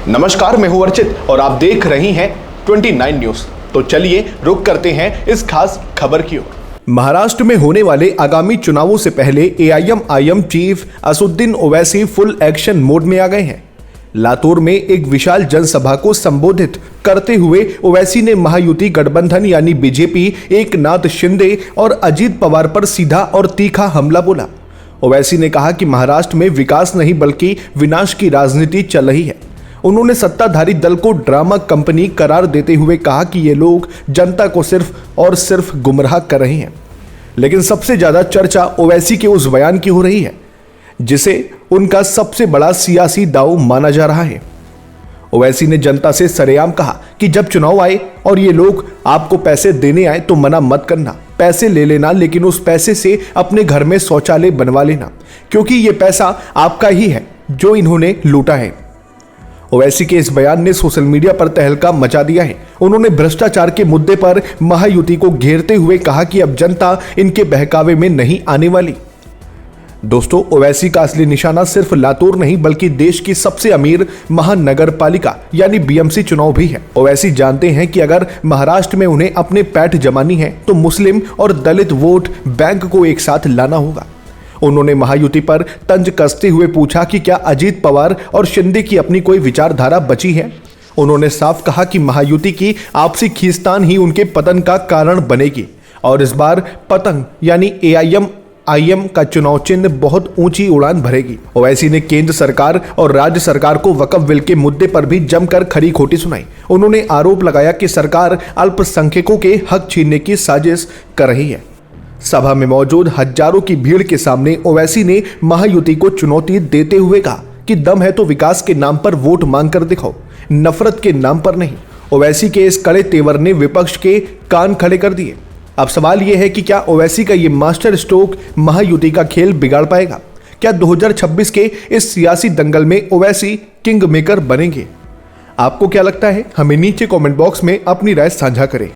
नमस्कार, मैं हूं अर्चित और आप देख रही हैं 29 न्यूज। तो चलिए रुक करते हैं इस खास खबर की ओर। महाराष्ट्र में होने वाले आगामी चुनावों से पहले AIMIM chief Asaduddin Owaisi full action mode में आ गए हैं। लातूर में एक विशाल जनसभा को संबोधित करते हुए ओवैसी ने महायुति गठबंधन यानी बीजेपी, एकनाथ शिंदे और अजीत पवार पर सीधा और तीखा हमला बोला। ओवैसी ने कहा कि महाराष्ट्र में विकास नहीं बल्कि विनाश की राजनीति चल रही है। उन्होंने सत्ताधारी दल को ड्रामा कंपनी करार देते हुए कहा कि ये लोग जनता को सिर्फ और सिर्फ गुमराह कर रहे हैं। लेकिन सबसे ज्यादा चर्चा ओवैसी के उस बयान की हो रही है जिसे उनका सबसे बड़ा सियासी दांव माना जा रहा है। ओवैसी ने जनता से सरेआम कहा कि जब चुनाव आए और ये लोग आपको पैसे देने आए तो मना मत करना, पैसे ले लेना, लेकिन उस पैसे से अपने घर में शौचालय बनवा लेना, क्योंकि ये पैसा आपका ही है जो इन्होंने लूटा है। ओवैसी के इस बयान ने सोशल मीडिया पर तहलका मचा दिया है। उन्होंने भ्रष्टाचार के मुद्दे पर महायुति को घेरते हुए कहा कि अब जनता इनके बहकावे में नहीं आने वाली। दोस्तों, ओवैसी का असली निशाना सिर्फ लातूर नहीं बल्कि देश की सबसे अमीर महानगर पालिका यानी बीएमसी चुनाव भी है। ओवैसी जानते हैं कि अगर महाराष्ट्र में उन्हें अपने पैठ जमानी है तो मुस्लिम और दलित वोट बैंक को एक साथ लाना होगा। उन्होंने महायुति पर तंज कसते हुए पूछा कि क्या अजीत पवार और शिंदे की अपनी कोई विचारधारा बची है। उन्होंने साफ कहा कि महायुति की आपसी खींचतान ही उनके पतन का कारण बनेगी और इस बार पतंग यानी एआईएमआईएम का चुनाव चिन्ह बहुत ऊंची उड़ान भरेगी। ओवैसी ने केंद्र सरकार और राज्य सरकार को वक्फ बिल के मुद्दे पर भी जमकर खरी खोटी सुनाई। उन्होंने आरोप लगाया कि सरकार अल्पसंख्यकों के हक छीनने की साजिश कर रही है। सभा में मौजूद हजारों की भीड़ के सामने ओवैसी ने महायुति को चुनौती देते हुए कहा कि दम है तो विकास के नाम पर वोट मांग कर दिखाओ, नफरत के नाम पर नहीं। ओवैसी के इस कड़े तेवर ने विपक्ष के कान खड़े कर दिए। अब सवाल यह है कि क्या ओवैसी का ये मास्टर स्ट्रोक महायुति का खेल बिगाड़ पाएगा? क्या 2026 के इस सियासी दंगल में ओवैसी किंग मेकर बनेंगे? आपको क्या लगता है? हमें नीचे कमेंट बॉक्स में अपनी राय साझा करें।